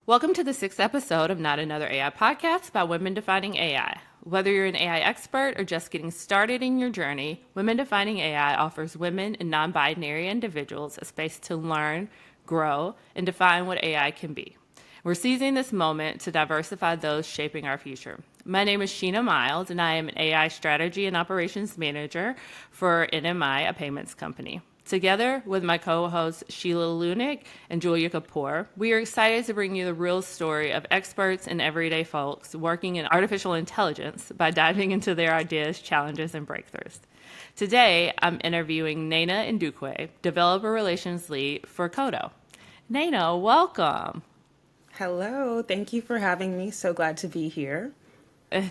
Welcome to the sixth episode of Not Another AI Podcast by Women Defining AI. Whether you're an AI expert or just getting started in your journey, Women Defining AI offers women and non-binary individuals a space to learn, grow, and define what AI can be. We're seizing this moment to diversify those shaping our future. My name is Sheena Miles, and I am an AI strategy and operations manager for NMI, a payments company. Together with my co-hosts Sheila Lunick and Julia Kapoor, we are excited to bring you the real story of experts and everyday folks working in artificial intelligence by diving into their ideas, challenges, and breakthroughs. Today, I'm interviewing Nnenna Ndukwe, Developer Relations Lead for Qodo. Nnenna, welcome. Hello, thank you for having me. So glad to be here.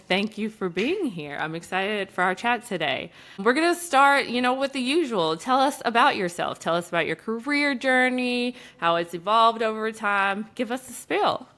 Thank you for being here. I'm excited for our chat today. We're going to start, with the usual. Tell us about yourself. Tell us about your career journey, how it's evolved over time. Give us a spill.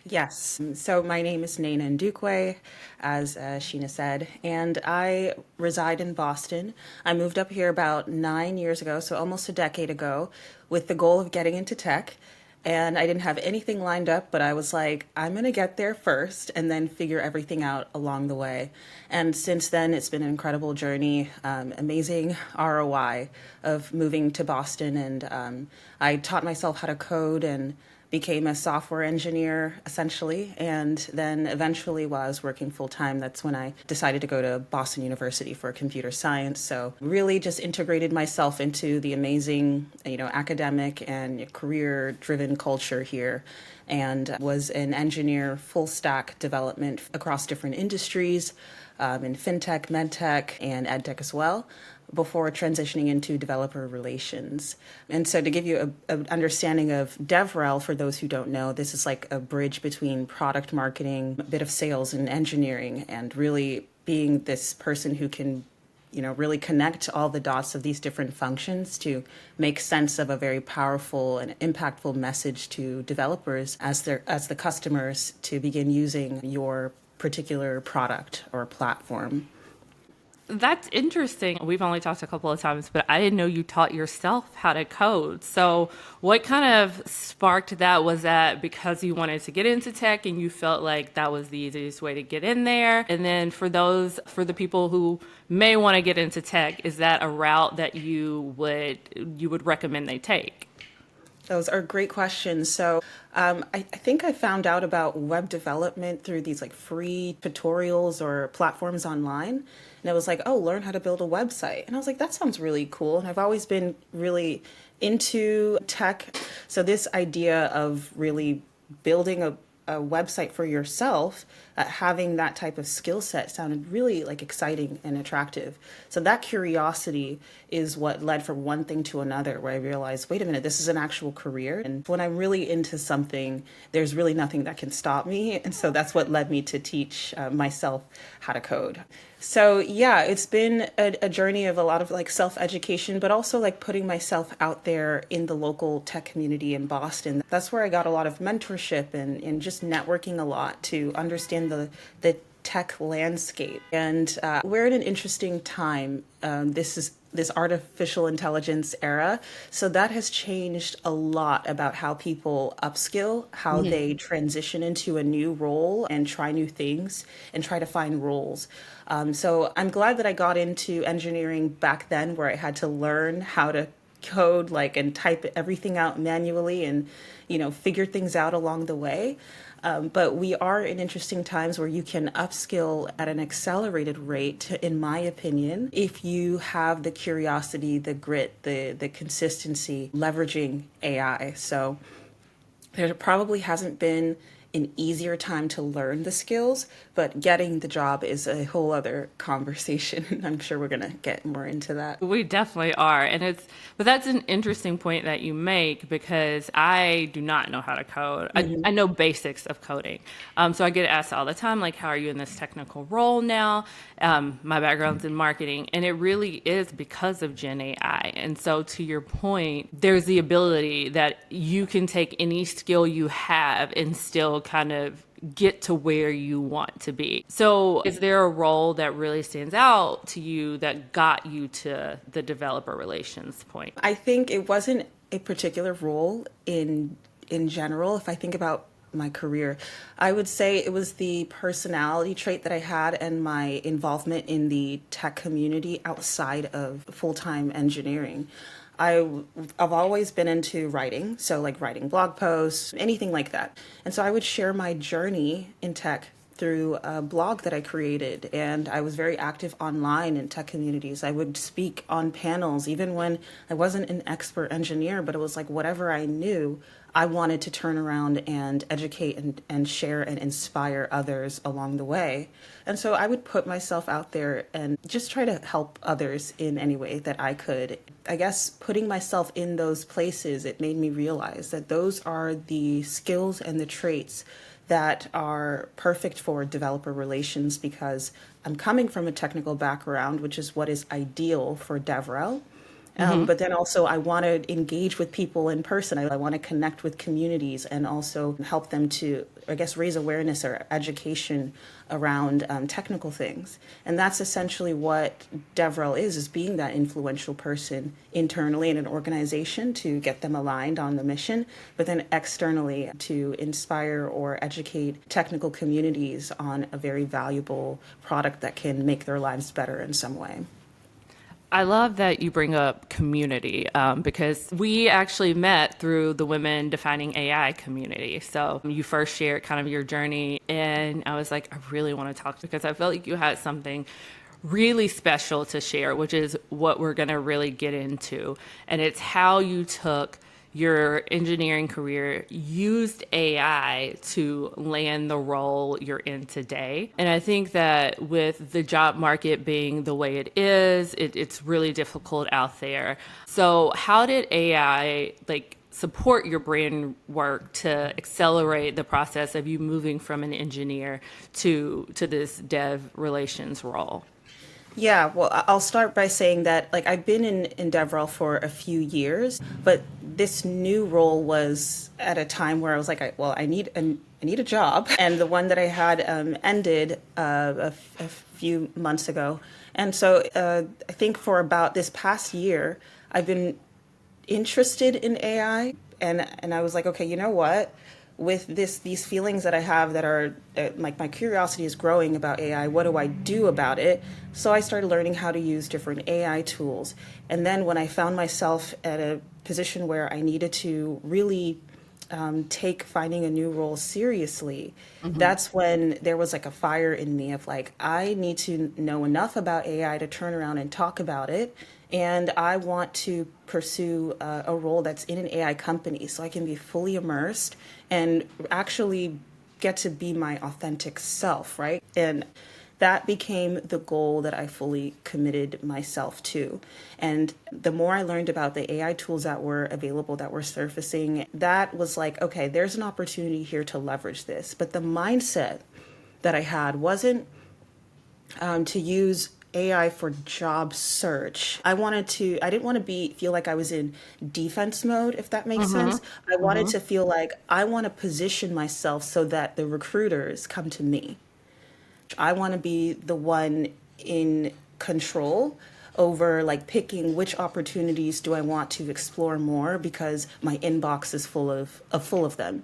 Yes, so my name is Nnenna Ndukwe, as Sheena said, and I reside in Boston. I moved up here about 9 years ago, so almost a decade ago, with the goal of getting into tech. And I didn't have anything lined up, but I was like, I'm going to get there first and then figure everything out along the way. And since then, it's been an incredible journey, amazing ROI of moving to Boston. And I taught myself how to code and became a software engineer essentially. And then eventually, while I was working full time, that's when I decided to go to Boston University for computer science. So really just integrated myself into the amazing, academic and career driven culture here, and was an engineer full stack development across different industries, in fintech, medtech, and edtech as well, before transitioning into developer relations. And so to give you an understanding of DevRel, for those who don't know, this is like a bridge between product marketing, a bit of sales and engineering, and really being this person who can really connect all the dots of these different functions to make sense of a very powerful and impactful message to developers as the customers to begin using your particular product or platform. That's interesting. We've only talked a couple of times, but I didn't know you taught yourself how to code. So, what kind of sparked that? Was that because you wanted to get into tech and you felt like that was the easiest way to get in there? And then for the people who may want to get into tech, is that a route that you would recommend they take? Those are great questions. So, I think I found out about web development through these like free tutorials or platforms online. And it was like, oh, learn how to build a website. And I was like, that sounds really cool. And I've always been really into tech. So, this idea of really building a website for yourself, having that type of skill set sounded really like exciting and attractive. So that curiosity is what led from one thing to another, where I realized, wait a minute, this is an actual career. And when I'm really into something, there's really nothing that can stop me. And so that's what led me to teach myself how to code. So yeah, it's been a journey of a lot of like self-education, but also like putting myself out there in the local tech community in Boston. That's where I got a lot of mentorship and just networking a lot to understand the tech landscape. And we're in an interesting time. This is this artificial intelligence era. So that has changed a lot about how people upskill, how they transition into a new role and try new things and try to find roles. So I'm glad that I got into engineering back then, where I had to learn how to code like and type everything out manually and figure things out along the way. But we are in interesting times where you can upskill at an accelerated rate, in my opinion, if you have the curiosity, the grit, the consistency, leveraging AI. So there probably hasn't been an easier time to learn the skills, but getting the job is a whole other conversation. I'm sure we're going to get more into that. We definitely are. But that's an interesting point that you make, because I do not know how to code. I know basics of coding. So I get asked all the time, like, how are you in this technical role now? My background's in marketing, and it really is because of Gen AI. And so to your point, there's the ability that you can take any skill you have and still kind of get to where you want to be. So is there a role that really stands out to you that got you to the developer relations point? I think it wasn't a particular role in general. If I think about my career. I would say it was the personality trait that I had and my involvement in the tech community outside of full-time engineering. I've always been into writing, so like writing blog posts, anything like that. And so I would share my journey in tech through a blog that I created, and I was very active online in tech communities. I would speak on panels, even when I wasn't an expert engineer, but it was like whatever I knew, I wanted to turn around and educate and share and inspire others along the way. And so I would put myself out there and just try to help others in any way that I could. I guess putting myself in those places, it made me realize that those are the skills and the traits that are perfect for developer relations because I'm coming from a technical background, which is what is ideal for DevRel. But then also, I want to engage with people in person. I want to connect with communities and also help them to, I guess, raise awareness or education around technical things. And that's essentially what DevRel is being that influential person internally in an organization to get them aligned on the mission, but then externally to inspire or educate technical communities on a very valuable product that can make their lives better in some way. I love that you bring up community because we actually met through the Women Defining AI community. So you first shared kind of your journey, and I was like, I really want to talk because I felt like you had something really special to share, which is what we're going to really get into. And it's how you took your engineering career, used AI to land the role you're in today. And I think that with the job market being the way it is, it's really difficult out there. So how did AI support your brain work to accelerate the process of you moving from an engineer to this dev relations role? Yeah, well, I'll start by saying that like I've been in DevRel for a few years, but this new role was at a time where I was like, I need a job, and the one that I had ended a few months ago, and so I think for about this past year, I've been interested in AI, and I was like, okay, you know what? With these feelings that I have that are like my curiosity is growing about AI, what do I do about it? So I started learning how to use different AI tools. And then when I found myself at a position where I needed to really take finding a new role seriously, that's when there was like a fire in me of like, I need to know enough about AI to turn around and talk about it. And I want to pursue a role that's in an AI company so I can be fully immersed and actually get to be my authentic self, right? And that became the goal that I fully committed myself to. And the more I learned about the AI tools that were available, that were surfacing, that was like, okay, there's an opportunity here to leverage this. But the mindset that I had wasn't to use AI for job search. I didn't want to feel like I was in defense mode, if that makes sense. I wanted to feel like I want to position myself so that the recruiters come to me. I want to be the one in control over like picking which opportunities do I want to explore more because my inbox is full of them.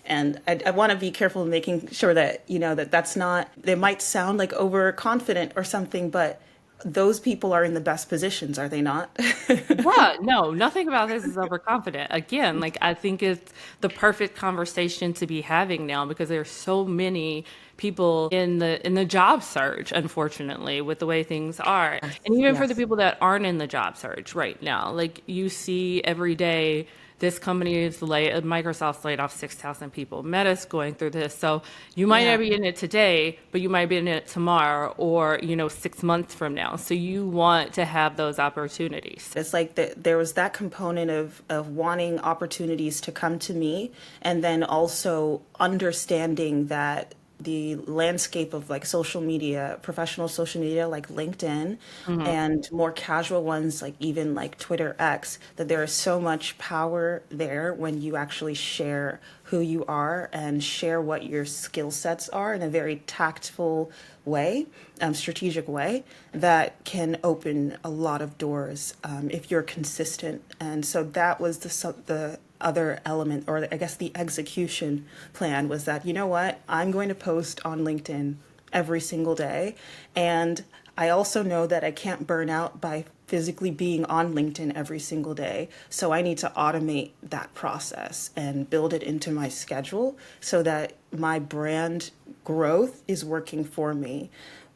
And I want to be careful in making sure that, you know, that's not, they might sound like overconfident or something, but those people are in the best positions, are they not? Yeah, no, nothing about this is overconfident. Again, I think it's the perfect conversation to be having now because there's so many people in the job search, unfortunately, with the way things are. And even for the Yes. people that aren't in the job search right now, like you see every day this company is Microsoft's laid off 6,000 people. Meta's going through this. So you might Yeah. not be in it today, but you might be in it tomorrow or, 6 months from now. So you want to have those opportunities. It's like there was that component of wanting opportunities to come to me, and then also understanding that the landscape of like social media, professional social media like LinkedIn, and more casual ones like even like Twitter X, that there is so much power there when you actually share who you are and share what your skill sets are in a very tactful way, strategic way that can open a lot of doors if you're consistent. And so that was the other element, or I guess the execution plan was that, you know what, I'm going to post on LinkedIn every single day. And I also know that I can't burn out by physically being on LinkedIn every single day. So I need to automate that process and build it into my schedule so that my brand growth is working for me.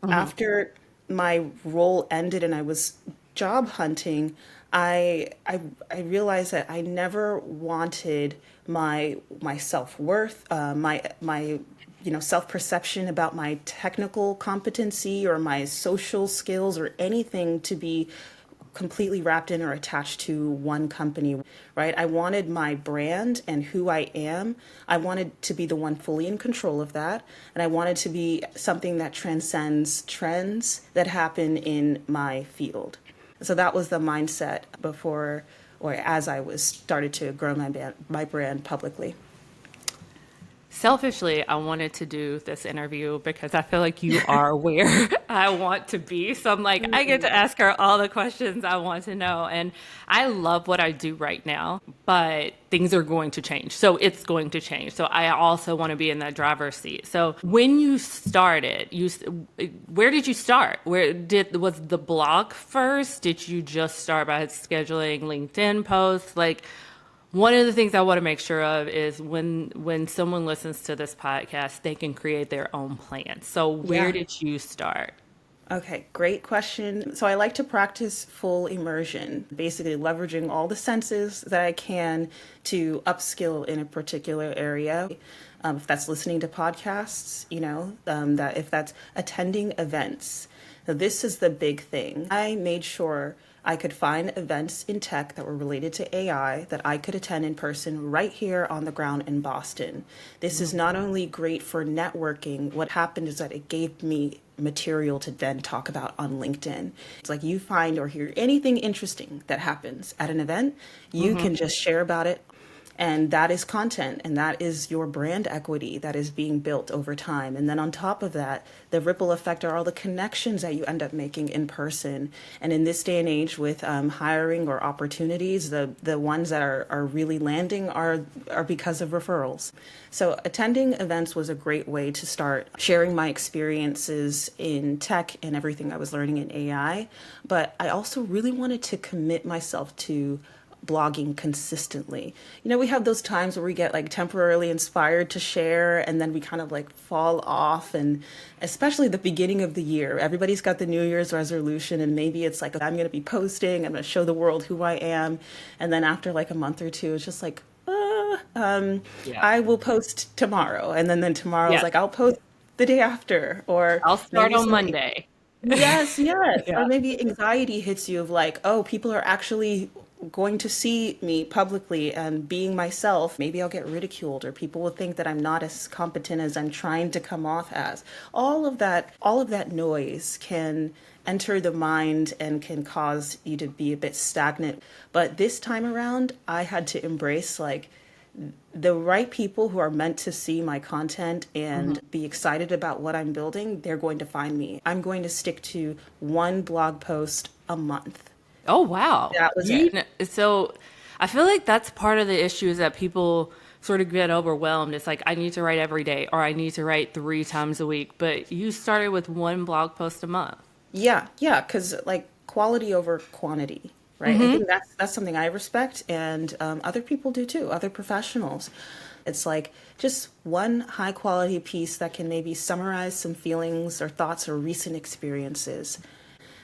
After my role ended and I was job hunting, I realized that I never wanted my self-worth, my self-perception about my technical competency or my social skills or anything to be completely wrapped in or attached to one company, right? I wanted my brand and who I am. I wanted to be the one fully in control of that. And I wanted to be something that transcends trends that happen in my field. So that was the mindset before or as I was started to grow my brand publicly. Selfishly, I wanted to do this interview because I feel like you are where I want to be. So I'm like, I get to ask her all the questions I want to know. And I love what I do right now, but things are going to change. So it's going to change. So I also want to be in that driver's seat. So when you started, where did you start? Was the blog first? Did you just start by scheduling LinkedIn posts? Like, one of the things I want to make sure of is when someone listens to this podcast, they can create their own plan. So where Yeah. did you start? Okay, great question. So I like to practice full immersion, basically leveraging all the senses that I can to upskill in a particular area. If that's listening to podcasts, that if that's attending events. Now, this is the big thing. I made sure I could find events in tech that were related to AI that I could attend in person right here on the ground in Boston. This is not only great for networking, what happened is that it gave me material to then talk about on LinkedIn. It's like you find or hear anything interesting that happens at an event, you can just share about it. And that is content, and that is your brand equity that is being built over time. And then on top of that, the ripple effect are all the connections that you end up making in person. And in this day and age with hiring or opportunities, the ones that are really landing are because of referrals. So attending events was a great way to start sharing my experiences in tech and everything I was learning in AI. But I also really wanted to commit myself to blogging consistently. We have those times where we get like temporarily inspired to share and then we kind of like fall off. And especially the beginning of the year, everybody's got the New Year's resolution and maybe it's like, I'm going to be posting, I'm going to show the world who I am. And then after like a month or two, it's just like, Yeah. I will post tomorrow. And then tomorrow is Yes. like, I'll post the day after, or I'll start maybe on something. Monday. Yes, yes. Or Yeah. maybe anxiety hits you of like, oh, people are actually going to see me publicly and being myself. Maybe I'll get ridiculed or people will think that I'm not as competent as I'm trying to come off as. All of that noise can enter the mind and can cause you to be a bit stagnant. But this time around, I had to embrace like the right people who are meant to see my content and be excited about what I'm building, they're going to find me. I'm going to stick to one blog post a month. Oh, wow. That was it. So I feel like that's part of the issue is that people sort of get overwhelmed. It's like, I need to write every day or I need to write 3 times a week. But you started with one blog post a month. Yeah, yeah, because like quality over quantity, right? I think that's something I respect, and other people do too, other professionals. It's like just one high quality piece that can maybe summarize some feelings or thoughts or recent experiences.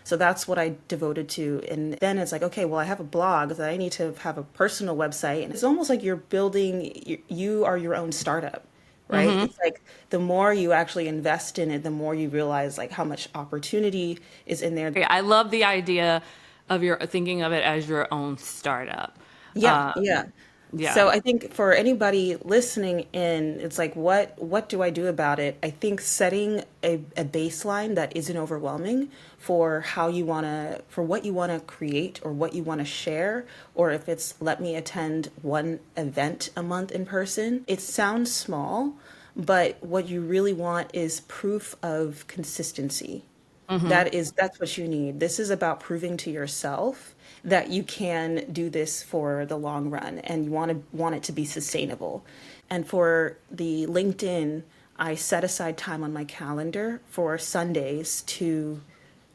So that's what I devoted to. And then it's like, okay, well, I have a blog that I need to have a personal website. And it's almost like you're building, you are your own startup, right? It's like the more you actually invest in it, the more you realize like how much opportunity is in there. Okay, I love the idea of your thinking of it as your own startup. Yeah, yeah. Yeah. So I think for anybody listening in, it's like, what do I do about it? I think setting a baseline that isn't overwhelming for how you wanna, for what you wanna create or what you wanna share, or if it's let me attend one event a month in person. It sounds small, but what you really want is proof of consistency. That's what you need. This is about proving to yourself that you can do this for the long run and you want it to be sustainable. And for the LinkedIn, I set aside time on my calendar for Sundays to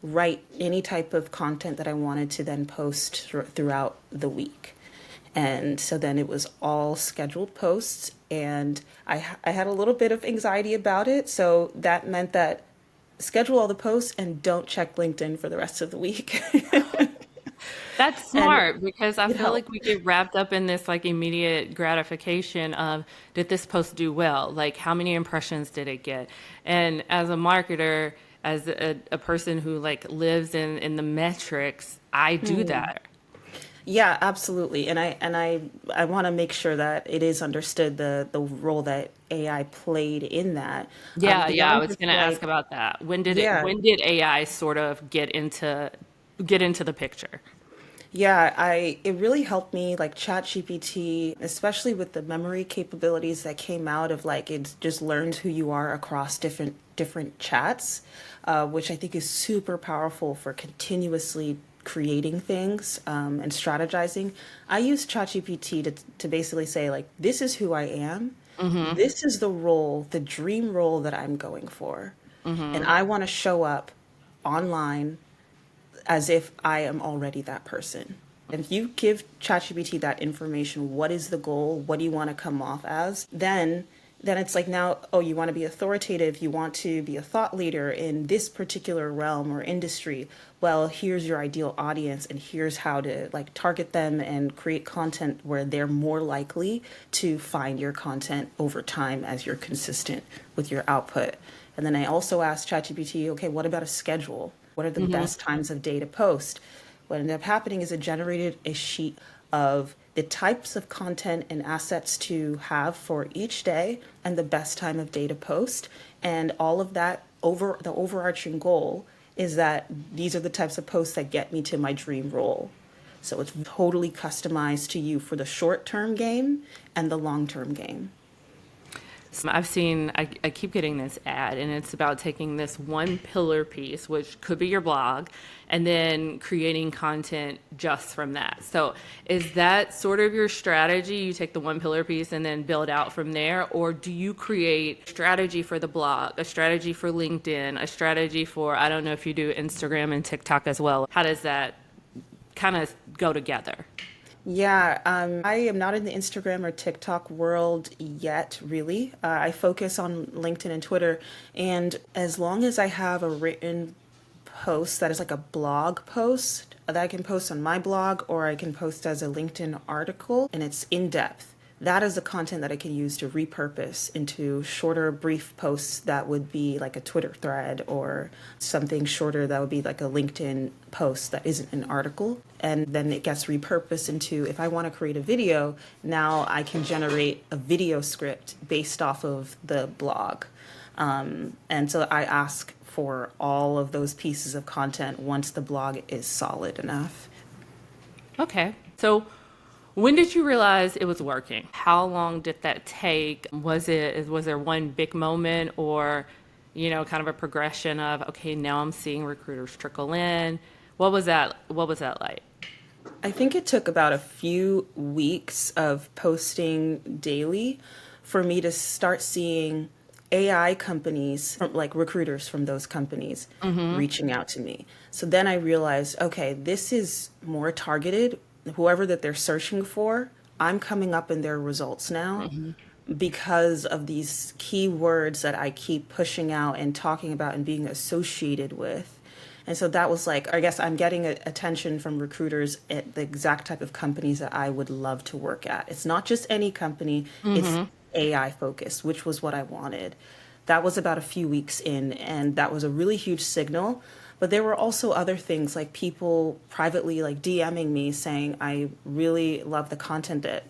write any type of content that I wanted to then post throughout the week. And so then it was all scheduled posts, and I had a little bit of anxiety about it. So that meant that schedule all the posts and don't check LinkedIn for the rest of the week. That's And smart because I it feel like helped. we get wrapped up in this like immediate gratification of did this post do well? Like how many impressions did it get? And as a marketer, as a person who like lives in the metrics, I do that. Yeah, absolutely. And I want to make sure that it is understood the role that AI played in that. Yeah, I Beyond was just going to ask like, about that. yeah, When did AI sort of get into the picture? yeah, I it really helped me like ChatGPT, especially with the memory capabilities that came out of like it just learns who you are across different chats, which I think is super powerful for continuously creating things and strategizing. I use ChatGPT to basically say like this is who I am. This is the role, the dream role that I'm going for. And I want to show up online as if I am already that person. And if you give ChatGPT that information, what is the goal? What do you want to come off as? Then it's like now, oh, you want to be authoritative, you want to be a thought leader in this particular realm or industry. Well, here's your ideal audience and here's how to like target them and create content where they're more likely to find your content over time as you're consistent with your output. And then I also asked ChatGPT, okay, what about a schedule? What are the best times of day to post? What ended up happening is it generated a sheet of the types of content and assets to have for each day and the best time of day to post. And all of that over the overarching goal is that these are the types of posts that get me to my dream role. So it's totally customized to you for the short term game and the long term game. I keep getting this ad, and it's about taking this one pillar piece, which could be your blog, and then creating content just from that. So, is that sort of your strategy? You take the one pillar piece and then build out from there, or do you create strategy for the blog, a strategy for LinkedIn, a strategy for, I don't know if you do Instagram and TikTok as well? How does that kind of go together? Yeah, I am not in the Instagram or TikTok world yet, really. I focus on LinkedIn and Twitter. And as long as I have a written post that is like a blog post that I can post on my blog or I can post as a LinkedIn article and it's in depth, that is the content that I can use to repurpose into shorter, brief posts that would be like a Twitter thread or something shorter that would be like a LinkedIn post that isn't an article. And then it gets repurposed into if I want to create a video, now I can generate a video script based off of the blog. And so I ask for all of those pieces of content once the blog is solid enough. Okay. So, when did you realize it was working? How long did that take? Was there one big moment or, kind of a progression of, okay, now I'm seeing recruiters trickle in. What was that like? I think it took about a few weeks of posting daily for me to start seeing AI companies, like recruiters from those companies, reaching out to me. So then I realized, okay, this is more targeted. Whoever that they're searching for, I'm coming up in their results now because of these keywords that I keep pushing out and talking about and being associated with. And so that was like, I guess I'm getting attention from recruiters at the exact type of companies that I would love to work at. It's not just any company, it's AI focused, which was what I wanted. That was about a few weeks in, and that was a really huge signal But there were also other things like people privately like DMing me saying, I really love the content that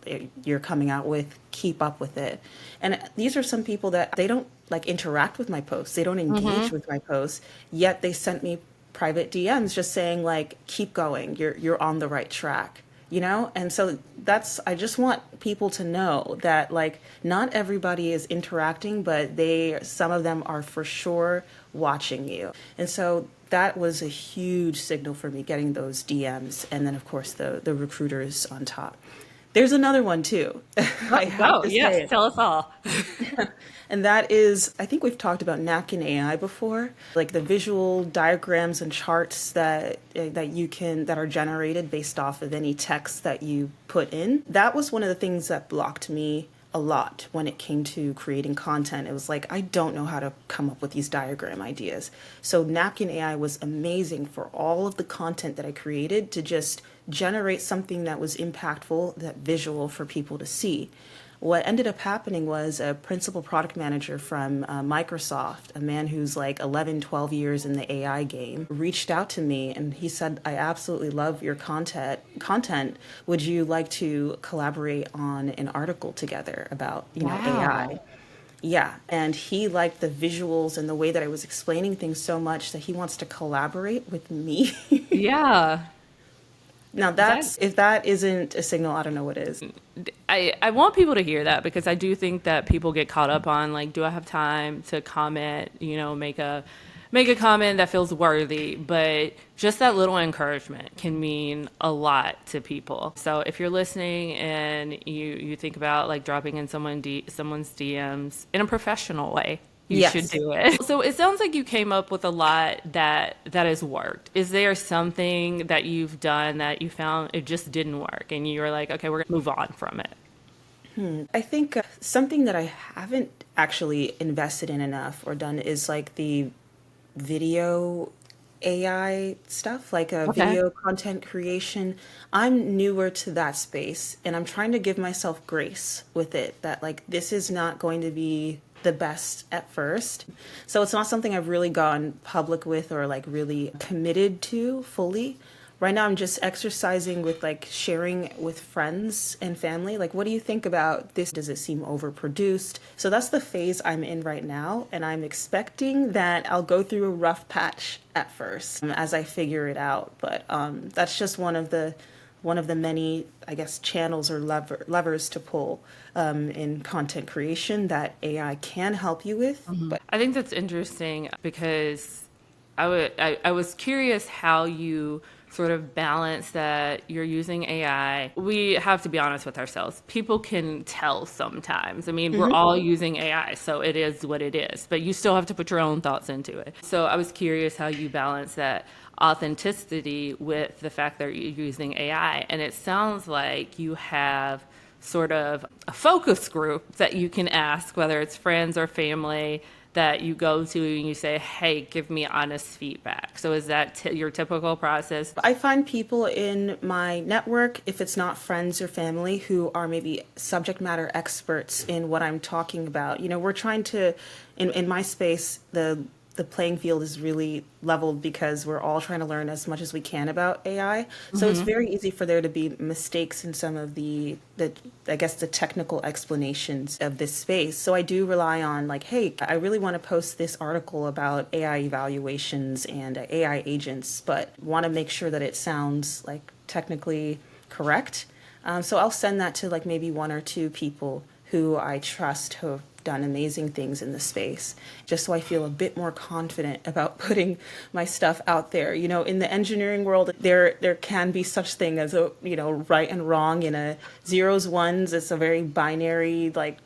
you're coming out with, keep up with it. And these are some people that they don't like interact with my posts, they don't engage with my posts, yet they sent me private DMs just saying like, keep going, you're on the right track, you know? And so that's, I just want people to know that like not everybody is interacting, but some of them are for sure watching you. And so that was a huge signal for me getting those DMs. And then of course the recruiters on top. There's another one too. I have Go, to yes, say it. tell us all. And that is, I think we've talked about Napkin AI before, like the visual diagrams and charts that are generated based off of any text that you put in. That was one of the things that blocked me a lot when it came to creating content. It was like, I don't know how to come up with these diagram ideas. So Napkin AI was amazing for all of the content that I created to just generate something that was impactful, that visual for people to see. What ended up happening was a principal product manager from Microsoft, a man who's like 11, 12 years in the AI game, reached out to me and he said, I absolutely love your content. Would you like to collaborate on an article together about, AI? Wow. Yeah, and he liked the visuals and the way that I was explaining things so much that he wants to collaborate with me. Yeah. Now That that's, if that isn't a signal, I don't know what is. I want people to hear that because I do think that people get caught up on like, do I have time to comment, make a comment that feels worthy, but just that little encouragement can mean a lot to people. So if you're listening and you think about like dropping in someone's DMs in a professional way, you should Yes. do it. So it sounds like you came up with a lot that has worked. Is there something that you've done that you found it just didn't work and you were like, okay, we're gonna move on from it? I think something that I haven't actually invested in enough or done is like the video AI stuff, like Okay. video content creation. I'm newer to that space and I'm trying to give myself grace with it that like this is not going to be the best at first. So it's not something I've really gone public with or like really committed to fully. Right now I'm just exercising with like sharing with friends and family. Like, what do you think about this? Does it seem overproduced? So that's the phase I'm in right now. And I'm expecting that I'll go through a rough patch at first as I figure it out. But that's just one of the many, I guess, channels or levers to pull in content creation that AI can help you with. But I think that's interesting because I was curious how you sort of balance that you're using AI. We have to be honest with ourselves. People can tell sometimes. I mean, we're all using AI, so it is what it is, but you still have to put your own thoughts into it. So I was curious how you balance that authenticity with the fact that you're using AI. And it sounds like you have sort of a focus group that you can ask, whether it's friends or family, that you go to and you say, hey, give me honest feedback. So is that your typical process? I find people in my network, if it's not friends or family, who are maybe subject matter experts in what I'm talking about. We're trying to, in my space, the playing field is really leveled because we're all trying to learn as much as we can about AI. So it's very easy for there to be mistakes in some of the I guess the technical explanations of this space. So I do rely on like, hey, I really want to post this article about AI evaluations and AI agents, but want to make sure that it sounds like technically correct. So I'll send that to like maybe one or two people who I trust who have done amazing things in the space, just so I feel a bit more confident about putting my stuff out there. In the engineering world, there can be such thing as a right and wrong in a zeros ones. It's a very binary like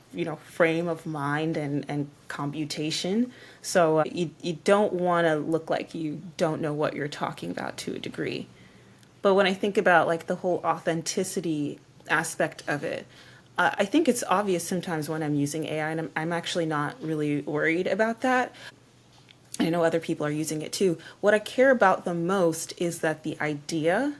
frame of mind and computation. So you don't want to look like you don't know what you're talking about to a degree. But when I think about like the whole authenticity aspect of it, I think it's obvious sometimes when I'm using AI, and I'm actually not really worried about that. I know other people are using it too. What I care about the most is that the idea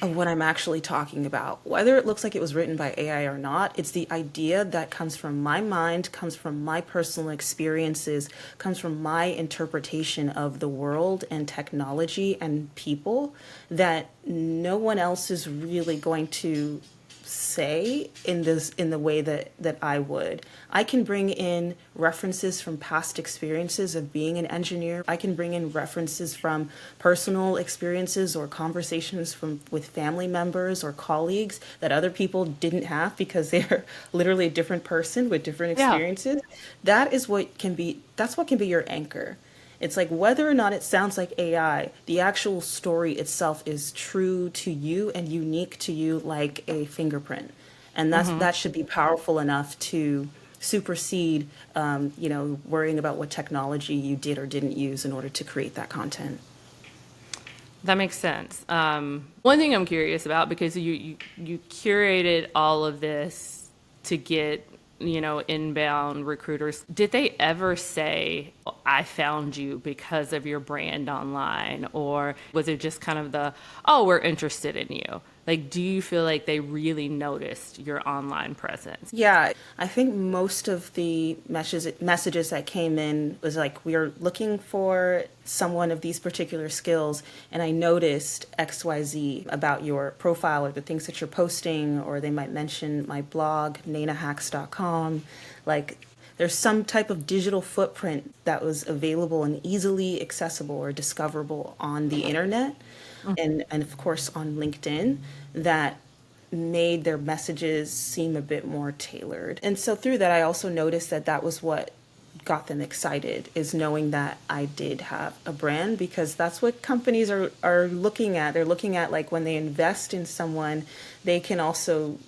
of what I'm actually talking about. Whether it looks like it was written by AI or not, it's the idea that comes from my mind, comes from my personal experiences, comes from my interpretation of the world and technology and people that no one else is really going to say in the way that I would. I can bring in references from past experiences of being an engineer. I can bring in references from personal experiences or conversations from with family members or colleagues that other people didn't have because they're literally a different person with different Yeah. experiences. That's what can be your anchor. It's like whether or not it sounds like AI, the actual story itself is true to you and unique to you like a fingerprint. And that should be powerful enough to supersede, worrying about what technology you did or didn't use in order to create that content. That makes sense. One thing I'm curious about, because you curated all of this to get, inbound recruiters. Did they ever say, I found you because of your brand online? Or was it just kind of oh, we're interested in you? Like, do you feel like they really noticed your online presence? Yeah, I think most of the messages that came in was like, we are looking for someone of these particular skills, and I noticed XYZ about your profile or the things that you're posting, or they might mention my blog, nnennahacks.com. Like, there's some type of digital footprint that was available and easily accessible or discoverable on the internet and of course on LinkedIn that made their messages seem a bit more tailored. And so through that, I also noticed that that was what got them excited, is knowing that I did have a brand, because that's what companies are looking at. They're looking at, like, when they invest in someone, they can also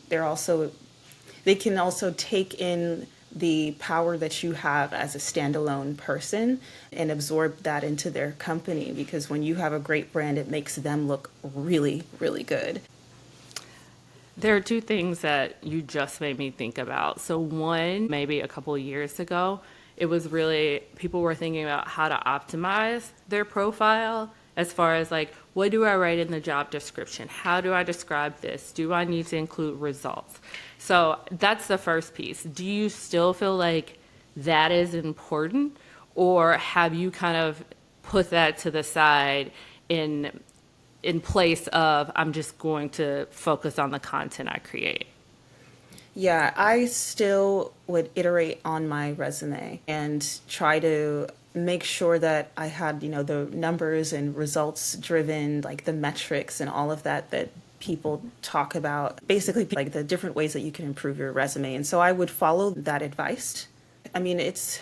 take in the power that you have as a standalone person and absorb that into their company, because when you have a great brand, it makes them look really, really good. There are two things that you just made me think about. So one, maybe a couple of years ago, it was really people were thinking about how to optimize their profile as far as like, what do I write in the job description? How do I describe this? Do I need to include results? So that's the first piece. Do you still feel like that is important, or have you kind of put that to the side in place of I'm just going to focus on the content I create? Yeah, I still would iterate on my resume and try to make sure that I had, the numbers and results driven, like the metrics and all of that people talk about, basically like the different ways that you can improve your resume. And so I would follow that advice. I mean, it's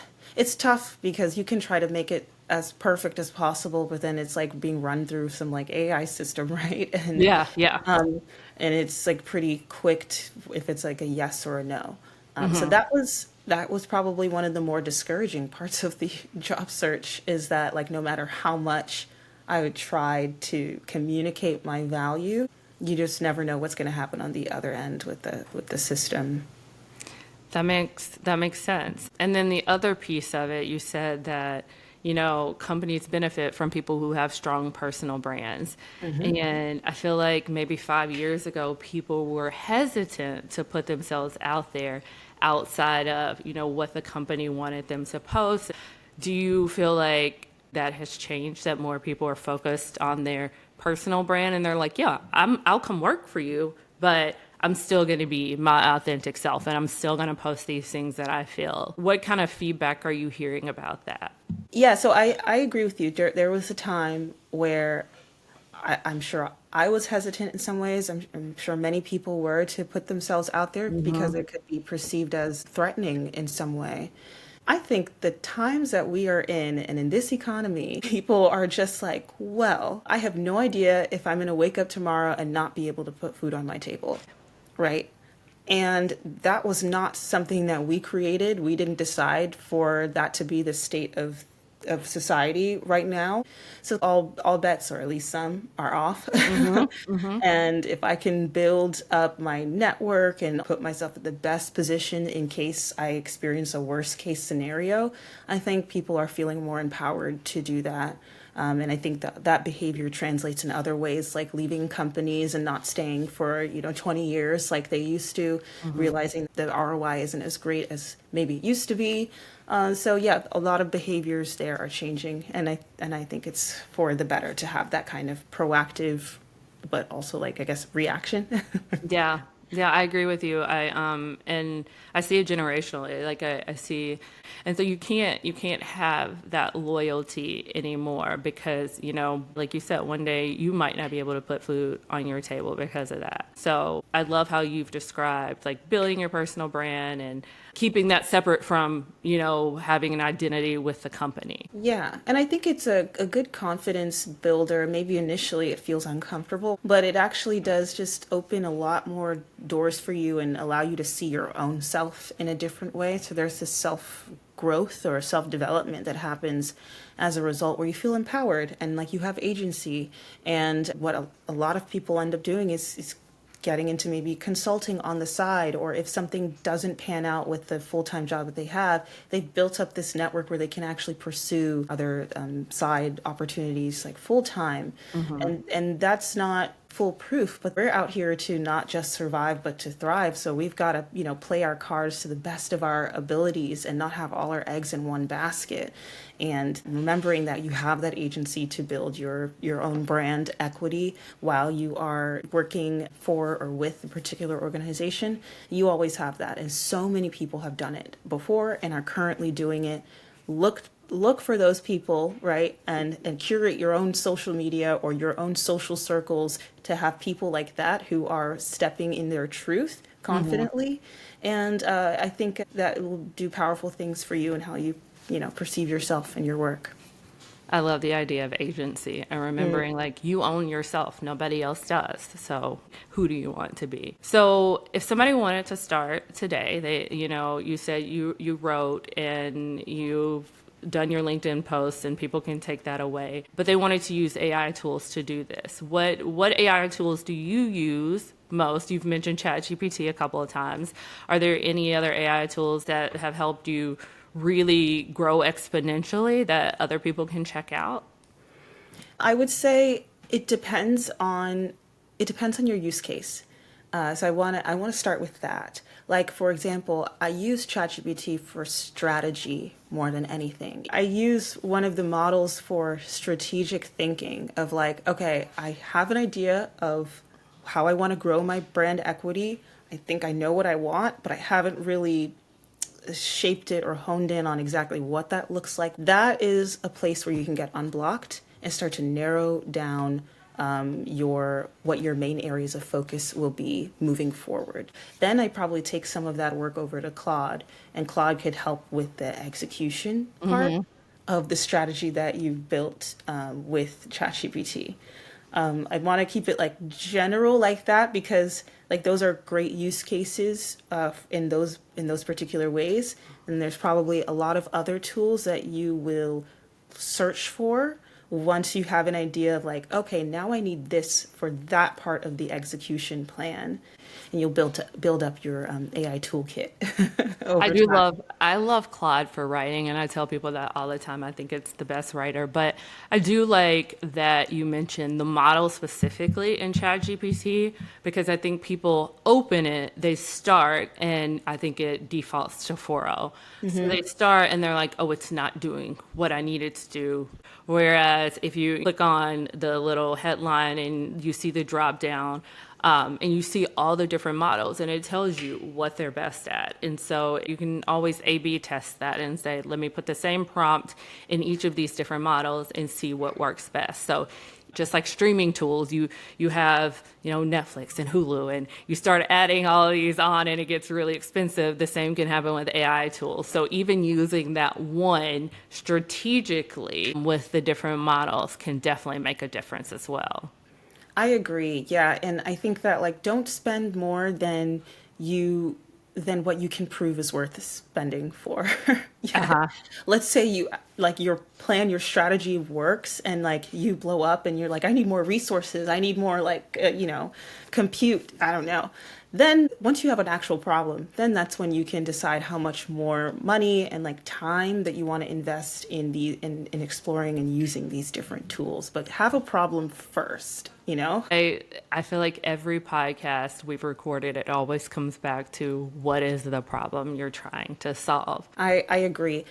tough because you can try to make it as perfect as possible, but then it's like being run through some like AI system, right? Yeah, yeah. And it's like pretty quick if it's like a yes or a no. So that was probably one of the more discouraging parts of the job search, is that, like, no matter how much I would try to communicate my value, you just never know what's going to happen on the other end with the system. That makes sense. And then the other piece of it, you said that, companies benefit from people who have strong personal brands. And I feel like maybe 5 years ago, people were hesitant to put themselves out there outside of, what the company wanted them to post. Do you feel like that has changed, that more people are focused on their personal brand and they're like, yeah, I'll come work for you, but I'm still going to be my authentic self and I'm still going to post these things that I feel. What kind of feedback are you hearing about that? Yeah, so I agree with you. There was a time where I'm sure I was hesitant in some ways. I'm sure many people were, to put themselves out there because it could be perceived as threatening in some way. I think the times that we are in, and in this economy, people are just like, well, I have no idea if I'm going to wake up tomorrow and not be able to put food on my table, right? And that was not something that we created. We didn't decide for that to be the state of society right now. So all bets, or at least some, are off. And if I can build up my network and put myself at the best position in case I experience a worst case scenario, I think people are feeling more empowered to do that. And I think that that behavior translates in other ways, like leaving companies and not staying for, 20 years like they used to, realizing that ROI isn't as great as maybe it used to be. So yeah, a lot of behaviors there are changing, and I think it's for the better to have that kind of proactive, but also like I guess reaction. Yeah. Yeah, I agree with you. And I see it generationally. Like I see, and so you can't have that loyalty anymore because, like you said, one day you might not be able to put food on your table because of that. So I love how you've described like building your personal brand and keeping that separate from, having an identity with the company. Yeah, and I think it's a good confidence builder. Maybe initially it feels uncomfortable, but it actually does just open a lot more doors for you and allow you to see your own self in a different way. So there's this self growth or self development that happens as a result where you feel empowered and like you have agency. And what a lot of people end up doing is getting into maybe consulting on the side, or if something doesn't pan out with the full-time job that they have, they've built up this network where they can actually pursue other side opportunities like full-time. And that's not foolproof, but we're out here to not just survive but to thrive. So we've got to play our cards to the best of our abilities and not have all our eggs in one basket, and remembering that you have that agency to build your own brand equity while you are working for or with a particular organization. You always have that, and so many people have done it before and are currently doing it. Look for those people, right? And curate your own social media or your own social circles to have people like that who are stepping in their truth confidently. And I think that will do powerful things for you and how you perceive yourself and your work. I love the idea of agency and remembering like you own yourself, nobody else does. So who do you want to be? So if somebody wanted to start today, you said you wrote and you've done your LinkedIn posts and people can take that away, but they wanted to use AI tools to do this. What AI tools do you use most? You've mentioned ChatGPT a couple of times. Are there any other AI tools that have helped you really grow exponentially that other people can check out? I would say it depends on your use case. So I want to start with that. Like for example, I use ChatGPT for strategy more than anything. I use one of the models for strategic thinking of like, okay, I have an idea of how I want to grow my brand equity. I think I know what I want, but I haven't really shaped it or honed in on exactly what that looks like. That is a place where you can get unblocked and start to narrow down your what your main areas of focus will be moving forward. Then I probably take some of that work over to Claude, and Claude could help with the execution part of the strategy that you've built with ChatGPT. I want to keep it like general like that because like those are great use cases in those particular ways. And there's probably a lot of other tools that you will search for once you have an idea of like, okay, now I need this for that part of the execution plan, and you'll build up your AI toolkit I over do time. love I love Claude for writing and I tell people that all the time. I think it's the best writer, but I do like that you mentioned the model specifically in ChatGPT because I think people open it, they start and I think it defaults to 4.0. So they start and they're like, "Oh, it's not doing what I need it to do." Whereas if you click on the little headline and you see the drop down, and you see all the different models and it tells you what they're best at. And so you can always A/B test that and say, let me put the same prompt in each of these different models and see what works best. So just like streaming tools, you have, Netflix and Hulu, and you start adding all of these on and it gets really expensive. The same can happen with AI tools. So even using that one strategically with the different models can definitely make a difference as well. I agree. Yeah, and I think that like don't spend more than what you can prove is worth spending for. Yeah. Uh-huh. Let's say you like your plan, your strategy works and like you blow up and you're like, I need more resources. I need more like, compute. I don't know. Then once you have an actual problem, then that's when you can decide how much more money and like time that you want to invest in in exploring and using these different tools. But have a problem first, you know? I feel like every podcast we've recorded, it always comes back to what is the problem you're trying to solve. I agree.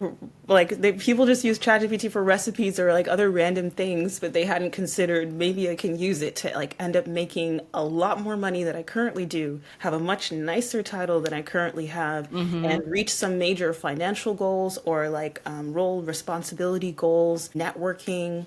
Like people just use ChatGPT for recipes or like other random things, but they hadn't considered maybe I can use it to like end up making a lot more money than I currently do, have a much nicer title than I currently have, and reach some major financial goals or like role responsibility goals, networking.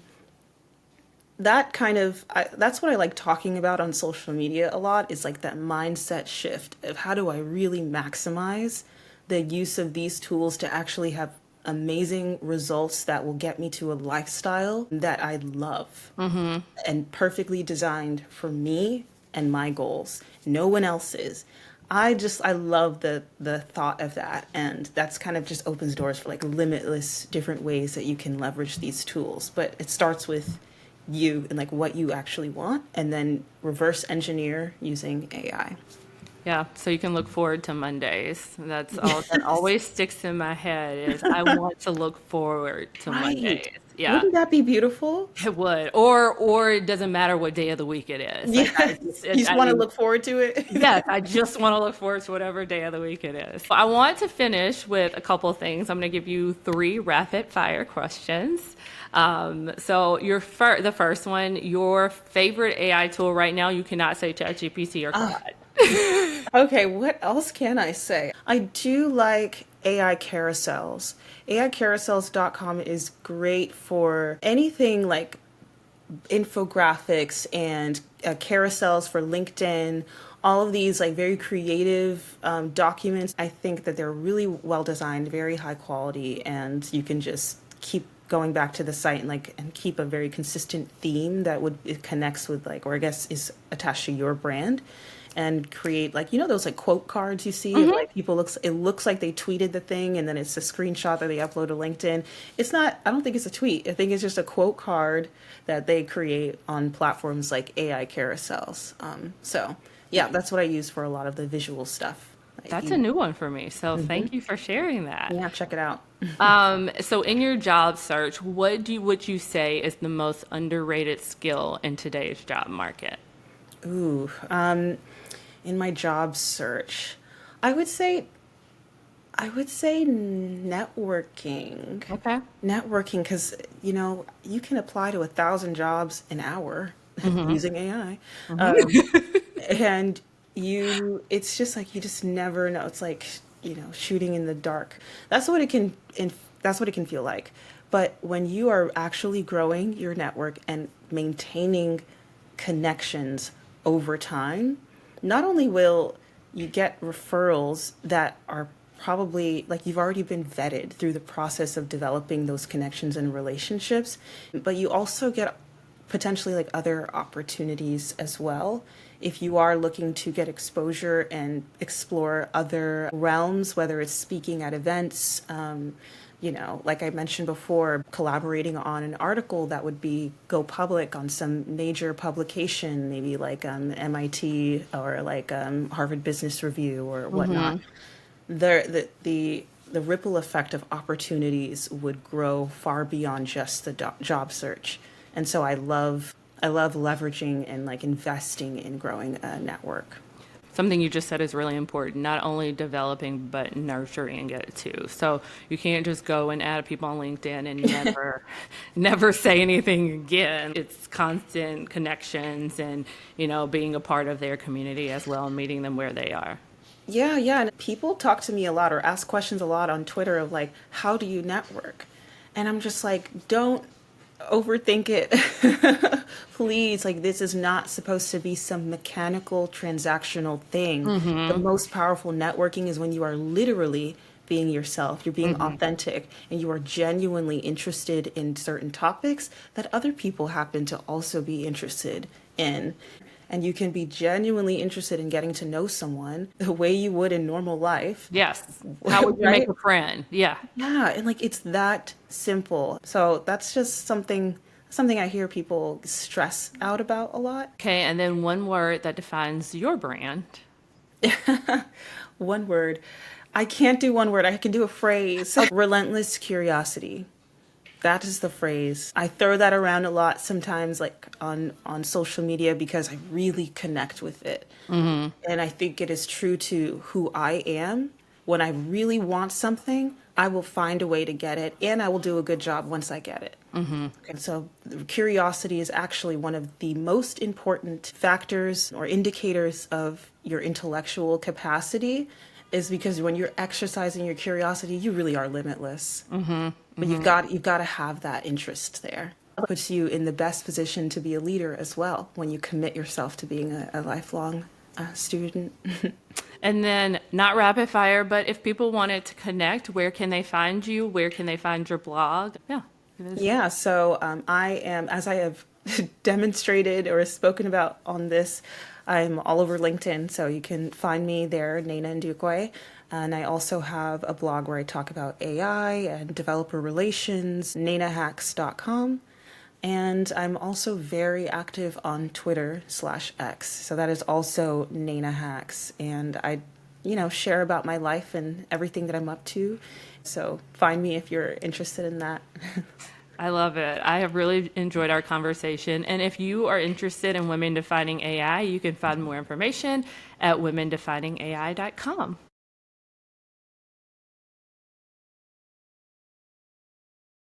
That kind of that's what I like talking about on social media a lot is like that mindset shift of how do I really maximize the use of these tools to actually have amazing results that will get me to a lifestyle that I love and perfectly designed for me and my goals. No one else's. I love the thought of that, and that's kind of just opens doors for like limitless different ways that you can leverage these tools. But it starts with you and like what you actually want, and then reverse engineer using AI. Yeah, so you can look forward to Mondays. That's all that always sticks in my head is I want to look forward to Right. Mondays. Yeah, Wouldn't that be beautiful? it would. Or it doesn't matter what day of the week it is. Like Yes. You just I want to mean, look forward to it. yes, I just want to look forward to whatever day of the week it is. I want to finish with a couple of things. I'm going to give you three rapid fire questions. So the first one, your favorite AI tool right now, you cannot say ChatGPT or Claude. Okay, what else can I say? I do like AI carousels. AIcarousels.com is great for anything like infographics and carousels for LinkedIn, all of these like very creative documents. I think that they're really well designed, very high quality, and you can just keep going back to the site and like and keep a very consistent theme that would it connects with like or I guess is attached to your brand and create like those like quote cards you see of like people looks it looks like they tweeted the thing and then it's a screenshot that they upload to LinkedIn. It's not I don't think it's a tweet. I think it's just a quote card that they create on platforms like AI carousels. So yeah, that's what I use for a lot of the visual stuff. Like, That's a new one for me. So thank you for sharing that. yeah, check it out. So in your job search, would you say is the most underrated skill in today's job market? Ooh, in my job search, I would say networking. Okay. Networking, because you can apply to 1,000 jobs an hour using AI, and it's just like you just never know. It's like shooting in the dark. That's what it can. That's what it can feel like. But when you are actually growing your network and maintaining connections over time, not only will you get referrals that are probably like you've already been vetted through the process of developing those connections and relationships, but you also get potentially like other opportunities as well. If you are looking to get exposure and explore other realms, whether it's speaking at events, like I mentioned before, collaborating on an article that would be go public on some major publication, maybe like MIT or like Harvard Business Review or whatnot. The ripple effect of opportunities would grow far beyond just the job search. And so I love leveraging and like investing in growing a network. Something you just said is really important, not only developing, but nurturing it too. So you can't just go and add people on LinkedIn and never say anything again. It's constant connections and, being a part of their community as well and meeting them where they are. Yeah, yeah. And people talk to me a lot or ask questions a lot on Twitter of like, how do you network? And I'm just like, don't overthink it. Please, like this is not supposed to be some mechanical transactional thing. The most powerful networking is when you are literally being yourself, you're being authentic, and you are genuinely interested in certain topics that other people happen to also be interested in. and you can be genuinely interested in getting to know someone the way you would in normal life, Yes. How would you make right? a friend? Yeah. Yeah, and like it's that simple. So that's just something I hear people stress out about a lot. Okay. And then one word that defines your brand. One word. I can't do one word. I can do a phrase. Relentless curiosity. That is the phrase. I throw that around a lot sometimes, like on social media, because I really connect with it. And I think it is true to who I am. When I really want something, I will find a way to get it, and I will do a good job once I get it. And so curiosity is actually one of the most important factors or indicators of your intellectual capacity, is because when you're exercising your curiosity, you really are limitless. But you've got to have that interest there. It puts you in the best position to be a leader as well when you commit yourself to being a lifelong student. And then not rapid fire, but if people wanted to connect, where can they find you? Where can they find your blog? Yeah. Yeah, so I am, as I have demonstrated or spoken about on this, I'm all over LinkedIn, so you can find me there, Nnenna Ndukwe. And I also have a blog where I talk about AI and developer relations, nnennahacks.com. And I'm also very active on Twitter/X. So that is also Nnenna Hacks. And I, share about my life and everything that I'm up to. So find me if you're interested in that. I love it. I have really enjoyed our conversation. And if you are interested in women defining AI, you can find more information at womendefiningai.com.